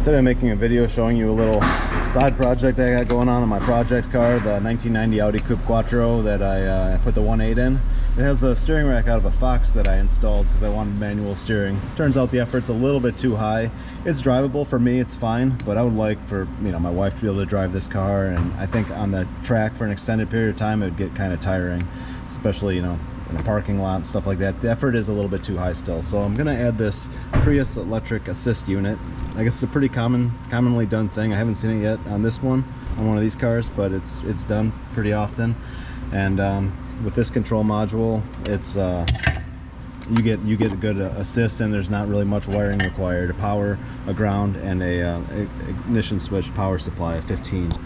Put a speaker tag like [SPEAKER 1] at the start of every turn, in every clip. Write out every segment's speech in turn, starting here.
[SPEAKER 1] Today I'm making a video showing you a little side project I got going on my project car, the 1990 Audi Coupe Quattro that I put the 1.8 in. It has a steering rack out of a Fox that I installed because I wanted manual steering. Turns out the effort's a little bit too high. It's drivable for me, it's fine, but I would like for my wife to be able to drive this car, and I think on the track for an extended period of time it would get kind of tiring, especially in a parking lot and stuff like that. The effort is a little bit too high still, so I'm gonna add this Prius electric assist unit. I guess it's a pretty commonly done thing. I haven't seen it yet on this one, on one of these cars, but it's done pretty often. And with this control module, it's you get a good assist, and there's not really much wiring required. A power, a ground, and a ignition switch power supply of 15.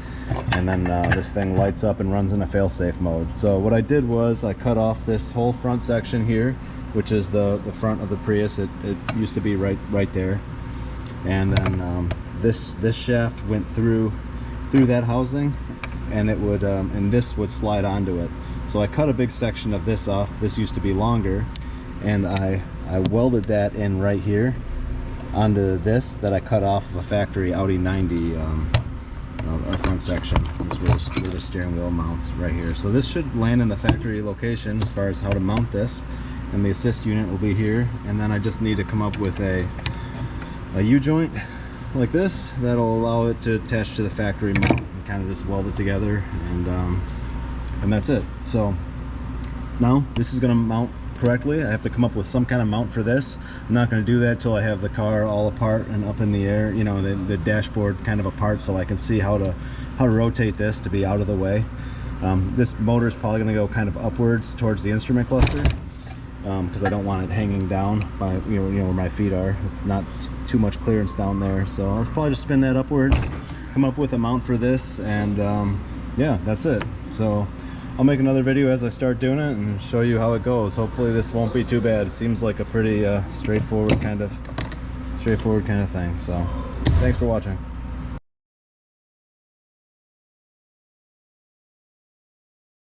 [SPEAKER 1] And then this thing lights up and runs in a fail-safe mode. So what I did was I cut off this whole front section here, which is the front of the Prius. It used to be right there, and then this shaft went through that housing, and it would and this would slide onto it. So I cut a big section of this off. This used to be longer, and I welded that in right here onto this that I cut off of a factory Audi 90 our front section. This is where the steering wheel mounts, right here. So this should land in the factory location as far as how to mount this, and the assist unit will be here. And then I just need to come up with a U-joint like this that'll allow it to attach to the factory mount, and kind of just weld it together, and that's it. So now this is going to mount correctly. I have to come up with some kind of mount for this. I'm not going to do that till I have the car all apart and up in the air, the dashboard kind of apart, so I can see how to rotate this to be out of the way. This motor is probably going to go kind of upwards towards the instrument cluster, because I don't want it hanging down by where my feet are. It's not too much clearance down there, so I'll probably just spin that upwards, come up with a mount for this, and yeah, that's it. So I'll make another video as I start doing it and show you how it goes. Hopefully this won't be too bad. It seems like a pretty straightforward kind of thing. So thanks for watching.